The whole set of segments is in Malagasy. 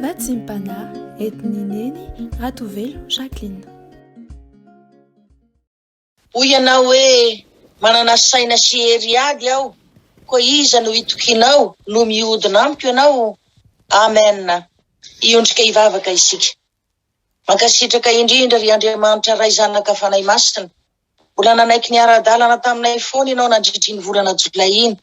Matsimpana etinineny Ratovelo Jacqueline. Hoy ianao hoe manana saina sy hery ady aho, koa iza no itokinao no mihodina amiko ianao. Amen. Iondrika ivavaka isika. Mankasitraka indrindra ry Andriamanitra ray zanaka fanahy masina. Mbola nanaiky ny ara-dalana taminay foana ianao nandritra ny volana Jolay iny.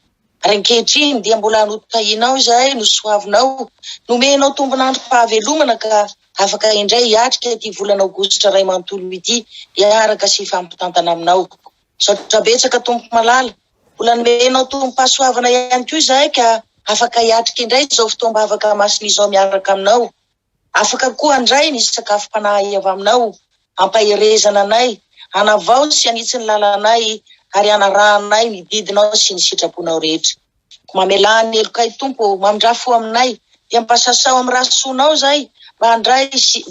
Ary ankehitriny dia mbola notahinao izahay, nosoavinao, nomenao tombonandrom-pahavelomana ka afaka indray hiatrika ity volana Aogositra ray manontolo ity hiaraka sy fampitantana aminao. Saotra betsaka tompo malala, mbola nomenao tombom-pahasoavana ihany koa izahay ka afaka hiatrika indray izao fotoam-bavaka masina izao miaraka aminao. Afaka koa andray ny sakafom-panahy avy aminao, ampaherezana anay, anavao sy anitsy ny lalanay, ary anaranay ny didinao sy ny sitraponao rehetra. Mamelany elokay tompo, mamindrafo aminay, dia mpasasao amin'ny rasonao zay, mba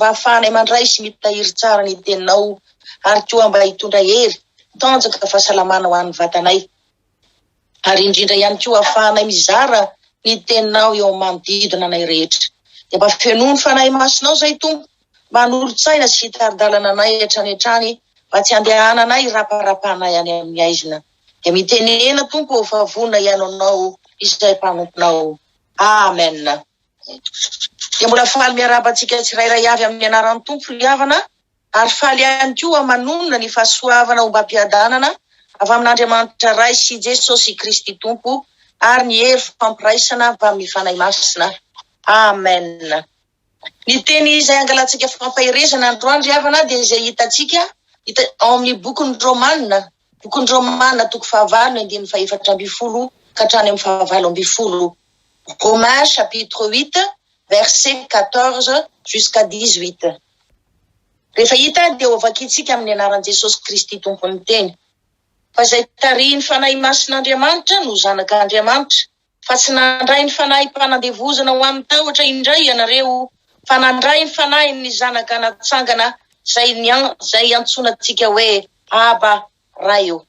ahafahanay mandray sy mitahiry tsara ny teninao, ary koa mba hitondra hery, tanjaka fahasalamana ho an'ny vatanay. Ary indrindra ihany koa ahafahanay mizara ny teninao eo amin'ny manodidina anay rehetra. Dia mba fenony fanahy masinao zay tompo, mba hanolotsaina sy hitari-dalana anay hatrany, mba tsy andehananay raparapanay any amin'ny aizina. Dia mitenena tompo fa vonona ianao izay mpanomponao. Amen. Dia mbola faly miarabantsika tsirairay avy amin'ny anaran'ny tompo ry havana, ary faly ihany koa manonona ny fahasoavana ho mba-piadanana avy amin'Andriamanitra ray sy Jesosy Kristy tompo, ary ny hery fampiraisana avy amin'ny fanahy masina. Amen. Ny teny izay angalatsika fampaherezana androany ry havana dia izay hita ao amin'ny bokin'ny Romanina toko 9:4 ka hatrany amin'ny 12. Romains chapitre 8 verset 14 jusqu'à 18. Rehefa hita dia ho vakitsika amin'ny anaran'i Jesosy Kristy tompony teny. Fa izay tariny fanahy masin'Andriamanitra no zanak'Andriamanitra, fa tsy nandray ny fanahy mpanandevozana ho amin'ny tahotra indray ianareo, fa nandray ny fanahy ny zanaka natsangana zay antsonantsika hoe Aba Raio.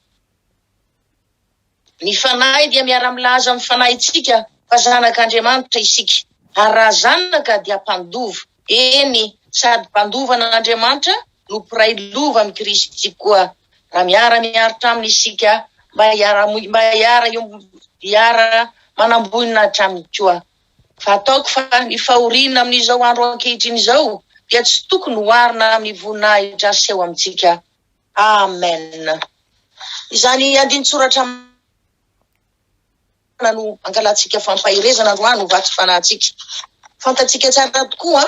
Ny fanahy dia miara-milaza amin'ny fanahitsika fa zanak'Andriamanitra isika, ary raha zanaka dia mpandova. Eny, sady mpandovan'Andriamanitra no mpiray lova amin'ny Kristy koa. Raha miara-miaritra aminy isika mba hiara manambonina hatraminy koa. Fa ataoko fa ny fahoriana amin'izao andro ankehitriny izao dia tsy tokony hoarina amin'ny voninahitra aseho amintsika. Amen. Izany andin-tsoratra no angalatsika fampaherezana androany ho vatsy fanahintsika. Fantatsika tsara tokoa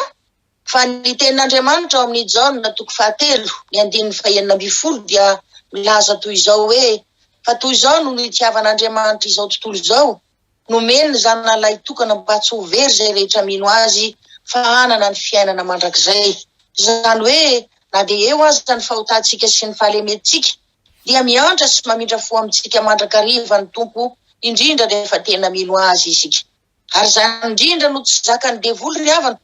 fa ny tenin'Andriamanitra ao amin'ny Jaona toko 7 ny 9:20 dia milaza toy izao hoe, fa toy izao no nitiavan'Andriamanitra izao tontolo izao, nomeny ny zanan'alahy tokana mba tsy ho very zay rehetra mino azy, fa hanana ny fiainana mandrakizay. Izany hoe na dia eo azy ny fahotantsika sy ny fahalementsika, dia miandra sy mamindra fo amintsika mandrakariva ny tompo, indrindra rehefa tena mino azy isika. Ary zany indrindra no tsy zakan'ny devoly ry havana,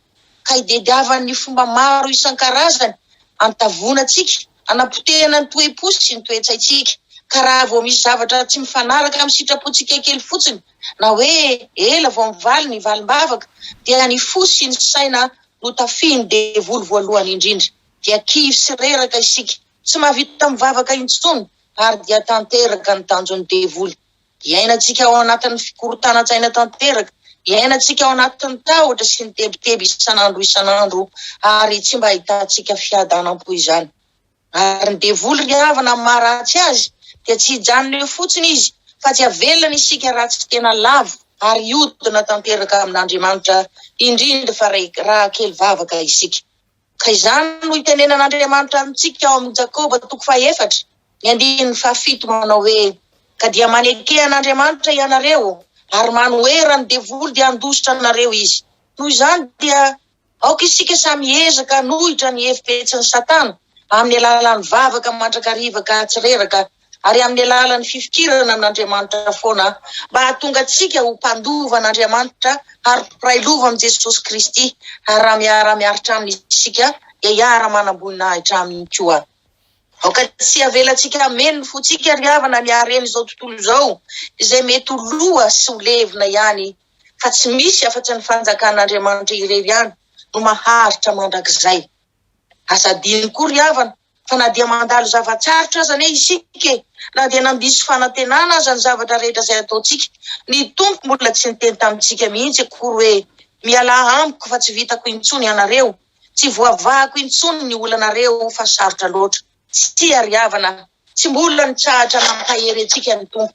ka idediavany ny fomba maro isan-karazany antavonatsika, anapotehana ny toe-po sy ny toe-tsaitsika. Ka raha vao misy zavatra tsy mifanaraka amin'ny sitrapontsika kely fotsiny, na hoe ela vao mivaly ny valim-bavaka, dia ny fo sy ny saina no tafiany devoly voalohany indrindra. Dia kivy sy reraka isika, tsy mahavita mivavaka intsony, ary dia tanteraka ny tanjon'ny devoly. Iainantsika ao anatin'ny fikorotanan-tsaina tanteraka, iainantsika ao anatin'ny tahotra sy ny tebiteby isanandro, ary tsy mba hitantsika fiadanam-po izany. Ary ny devoly ry havana maharatsy azy, dia tsy hijanona eo fotsiny izy, fa tsy havelona isika raha tsy tena lavo, ary hodina tanteraka amin'Andriamanitra, indrindra fa raha kely vavaka isika. Ka izany no itenenan'Andriamanitra amintsika ao amin'ny Jakoba toko 4 ny 7 manao hoe, ka dia manekehan'Andriamanitra ianareo, ary manoera ny devoly dia handositra anareo izy. Noho izany dia aoka isika samy ezaka nohitra ny efipetsin'ny Satana amin'ny alalan'ny vavaka mandrakariva ka tsy reraka, ary amin'ny alalan'ny fifikirana n'Andriamanitra foana, mba hahatonga antsika ho mpandovan'Andriamanitra ary mpiray lova amin'i Jesosy Kristy, ary raha miara-miaritra aminy isika dia hiara-manambonina aminy koa. Aoka tsy avelantsika ameny ny fotsika ry havana miareny izao tontolo izao, izay mety ho loha sy ho levina ihany, fa tsy misy afa-tsy ny fanjakan'Andriamanitra irery ihany. no maharitra mandrakizay. Azadiny koa ry havana fa na dia mandalo zavatsarotra aza ane isika na dia nambisy fanantenana aza ny zavatra rehetra izay ataontsika ny tompo mbola tsy niteny tamintsika mihitsy akory hoe miala amiko fa tsy vitako intsony ianareo, tsy voavahako intsony ny olanareo fa sarotra loatra. Tsy ry havana, tsy mbola nitsahatra nampahery antsika ny tompo.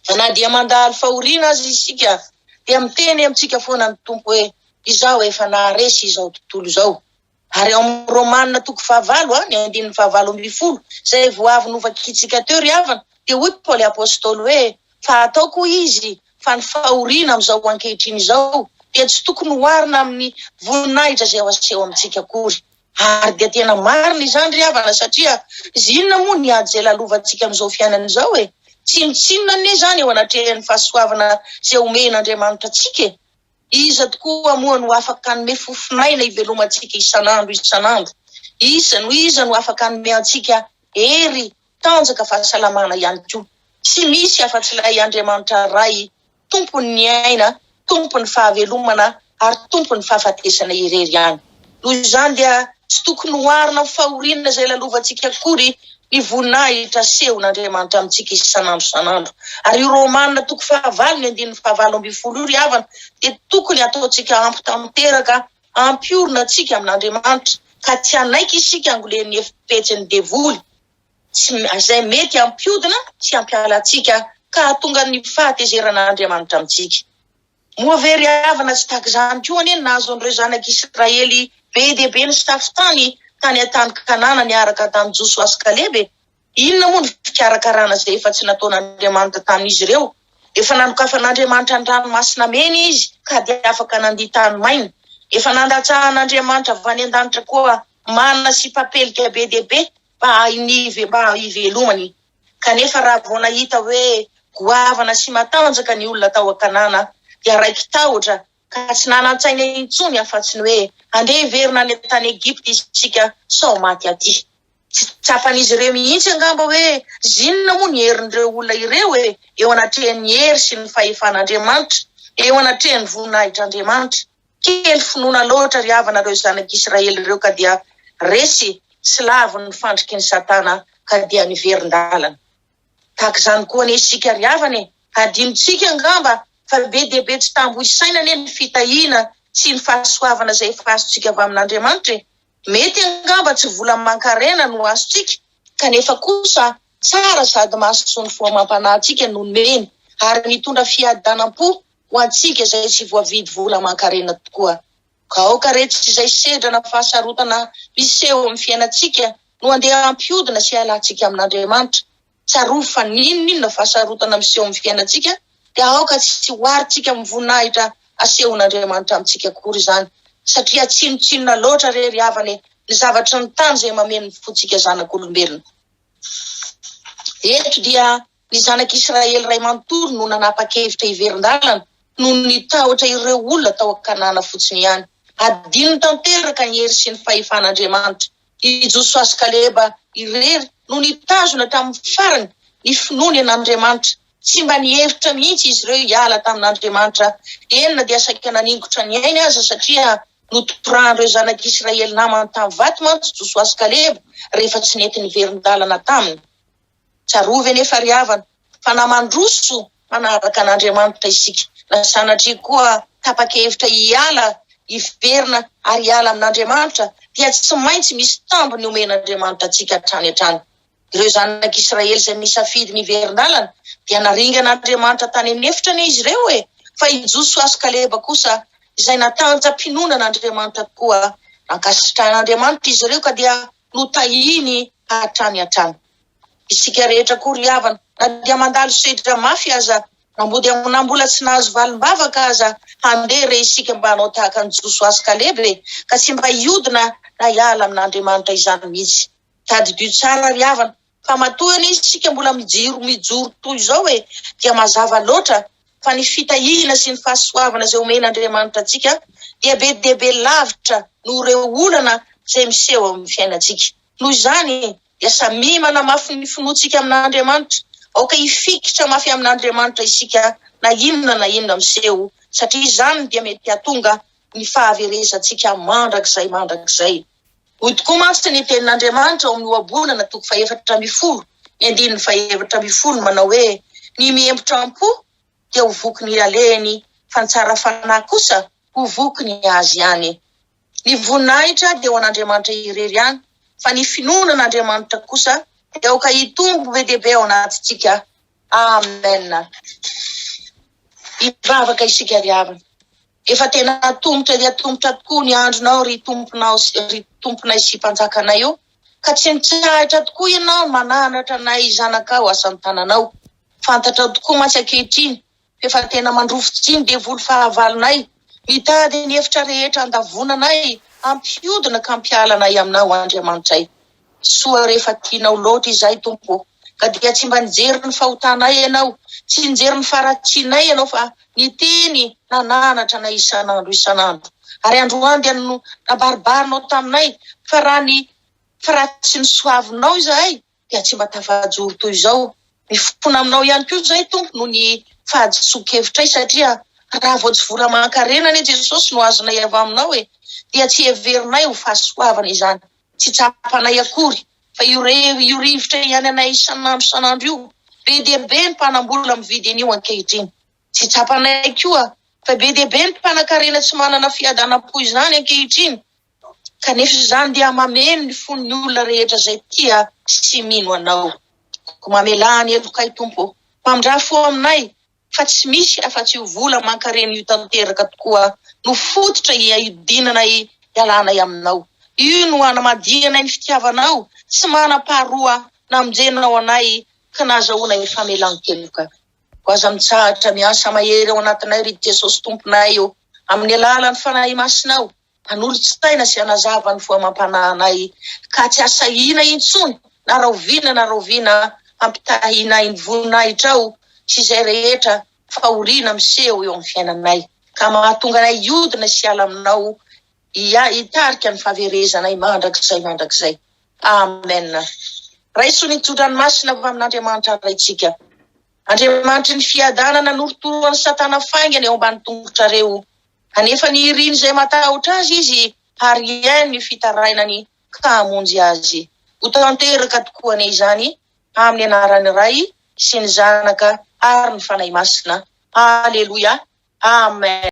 Fa na dia mandalo fahoriana azy isika dia miteny amintsika foana ny tompo hoe izao efa naharesy izao tontolo izao. Ary ao amin'ny Romanina toko 9 ny 9:20 izay voavy novakitsika teo ry havana dia hoy Paoly apôstôly hoe fa ataoko izy fa ny fahoriana amin'izao ankehitriny izao dia tsy tokony hoarina amin'ny voninahitra izay ao aseho amintsika akory. Ary dia tena marina izany ry havana satria zinona moa ny ady izay lalovantsika amin'izao fiainana izao e? Tsinotsinona anie izany eo anatrehan'ny fahasoavana izay omen'Andriamanitra antsika. Iza tokoa moa no afaka hanome fofinaina ivelomantsika isanandro. Iza no afaka hanome antsika hery tanjaka fahasalamana ihany koa. Tsy misy afa-tsy ilay Andriamanitra ray, tompony ny aina, tompony fahavelomana ary tompony fahafatesana irery ihany. Noho izany dia tsy tokony hoarina fahoriana izay lalovantsika akory ny voninahitra sehon'Andriamanitra amintsika isanandro. Ary io Romanina toko 9 ny 9:20 ry havana dia tokony ataontsika ampy tanteraka, ampiorina antsika amin'Andriamanitra ka tsy hanaiky isika angolen'ny efipetsiny devoly izay mety ampiodina sy ampiala antsika ka tonga ny fahatezeran'Andriamanitra amintsika. Moa ve ry havana tsy tahaka izany koa anie nahazo an'ireo zanak'Israely be dia be ny safitany tany an-tany Kanana niaraka tamin'i Josoa sy Kaleby? Inona moa ny fikarakarana izay efa tsy nataon'Andriamanitra tamin'izy ireo? Efa nanokafan'Andriamanitra ny ranomasina mena izy ka dia afaka nandiha tany maina. Efa nandatsahan'Andriamanitra avy any an-danitra koa manana sy papelika be dia be mba hivelomany. Kanefa raha vao nahita hoe goavana sy matanjaka ny olona tao Kanana dia raiky tahotra ka tsy nanan-tsaina intsony afa-tsy ny hoe andeha hiverina any tany Egipta isika sao maty aty. Tsy tsapan'izy ireo mihitsy angamba hoe zinona moa ny herin'ireo olona ireo eo anatrehan'ny hery sy ny fahefan'Andriamanitra, eo anatrehan'ny voninahitr'Andriamanitra. Kely finoana loatra ry havana ireo zanak'Israely ireo ka dia resy sy lavo ny fandriky ny Satana ka dia niverin-dalana. Tahaka izany koa anie isika ry havana adinontsika angamba fa be dia be tsy tambo isaina anie ny fitahiana sy ny fahasoavana izay efa azontsika avy amin'Andriamanitra. Mety angamba tsy vola mankarena no azontsika kanefa kosa tsara sady mahasoa ny foamam-panahintsika no nomeny ary mitondra fiadanam-po ho antsika izay tsy voavidy vola mankarena tokoa. Ka aoka rehetra izay sedrana fahasarotana miseho amin'ny fiainantsika no andeha ampiodina sy halantsika amin'Andriamanitra. Tsarovy fa ninona fahasarotana miseho amin'ny fiainantsika dia aoka tsy hoaritsika amin'ny voninahitra asehon'Andriamanitra amintsika akory izany satria tsinotsinona loatra ry havana ny zavatra ny tany izay mameno ny fontsika zanak'olombelona. Eto dia ny zanak'Israely ray manontolo no nanapa-kevitra hiverin-dalana no nitahotra ireo olona tao Kanana fotsiny ihany. Adino tanteraka ny hery sy ny fahefan'Andriamanitra. I Josoa sy Kaleba irery no nitazona tamin'ny farany ny finoany an'Andriamanitra. Tsy mba nihevitra mihitsy izy ireo hiala tamin'Andriamanitra. Enina dia saika naningotra ny ainy aza satria nototorahan'ireo zanak'Israely namany tamin'ny vato mantsy Josoa sy Kaleba rehefa tsy nety niverin-dalana taminy. Tsarovy anefa ry havana fa namandroso manaraka an'Andriamanitra isika. Na sanatria koa tapa-kevitra hiala, hiverina ary hiala amin'Andriamanitra dia tsy maintsy misy tambo ny omen'Andriamanitra antsika hatrany hatrany. Ireo zanak'Israely izay nisafidy niverin-dalana dia naringan'Andriamanitra tany amin'ny efitra izy ireo fa i Josoa sy Kaleba kosa izay natanjam-pinonan'Andriamanitra koa nankasitrahan'Andriamanitra izy ireo ka dia notahiny hatrany hatrany. Isika rehetra koa ry havana na dia mandalo sedra mafy aza nambola tsy nahazo valim-bavaka aza handeha re isika mba hanao tahaka ny Josoa sy Kaleba ka tsy mba hiodina na hiala amin'Andriamanitra izany mihitsy. Tadidio tsara ry havana fa matoa isika mbola mijoro toy izao dia mazava loatra fa ny fitahiana sy ny fahasoavana izay omen'Andriamanitra antsika dia be lavitra no ireo olana izay miseho amin'ny fiainantsika. Noho izany dia samy manamafy ny finoantsika amin'Andriamanitra. Aoka hifikitra mafy amin'Andriamanitra isika na inona miseho satria izany dia mety hahatonga ny fahaverezantsika mandrakizay. Hoy tokoa mantsy ny tenin'Andriamanitra ao amin'ny ohabolana toko 4:10, ny 2:4 manao hoe ny miembotram-po dia ho voky ny aleny, fa ny tsara fanahy kosa ho voky ny azy ihany. Ny voninahitra dia ho an'Andriamanitra irery ihany, fa ny finoanan'Andriamanitra kosa dia ho ka hitombo be dia be ao anatintsika. Amen. Ivavaka isika ry havana. Efa tena tombotra dia tombotra tokoa ny andronao ry tomponay sy mpanjakanay io, ka tsy nitsahatra tokoa ianao mananatra nay zanakao asan'ny tananao. Fantatrao tokoa mantsy ankehitriny, efa tena mandrofotsiny devoly fahavalonay, mitady ny hevitra rehetra andavonanay, ampiodina ka ampialanay aminao Andriamanitray. Soa rehefa tianao loatra izay Tompo, ka dia tsy mba nijery ny fahotanay ianao, tsy nijery ny faratsinay ianao, fa ny teny nananatra nay isanandro. Ary androany dia nabaribarinao taminay, fa raha tsy nisoavinao izahay, dia tsy mba tafajoro toy izao. Mifona aminao ihany koa izay Tompo noho ny fahadiso-kevitray, satria raha vao tsy vola mankarena ny Jesosy no azonay avy aminao dia tsy heverinay ho fahasoavana izany, tsy tsapanay akory, fa io rivotra ihany anay isanandro io, be dia be ny mpanambola mividy an'io ankehitriny. Tsy tsapanay koa, fa be dia be ny mpanan-karena tsy manana fiadanam-po izany ankehitriny, kanefa izany dia mameno ny fon'ny olona rehetra izay tia sy mino anao. Mamelany elokay Tompo, mamindra fo aminay, fa tsy misy afa-tsy ho vola mankarena io tanteraka tokoa, no fototra iodinanay ialanay aminao. Io no anamadinay ny fitiavanao, tsy manam-paharoa namonjenao anay, ka nazahoanay famelan-keloka. Ho aza mitsahatra miasa mahery ao anatinay ry Jesosy Tomponay io, amin'ny alalan'ny fanahy masinao, hanolotsaina sy hanazava ny foamam-panahynay, ka tsy asahina intsony, na rahoviana ampitahinay ny voninahitrao sy izay rehetra fahoriana miseho eo amin'ny fiainanay, ka mahatonga anay iodina sy ala aminao, hitarika ny fahaverezanay mandrakizay. Amen. Raiso ny tsodranomasina avy amin'Andriamanitra raitsika. Andriamanitra ny fiadanana norotoroan'ny Satana faingany eo ambany tongotrareo, anefa ny iriny izay matahotra azy izy, ary iainy ny fitarainany ka hamonjy azy. Ho tanteraka tokoa ny izany, amin'ny anaran'ny Ray sy ny Zanaka ary ny Fanahy Masina. Aleluia. Amen.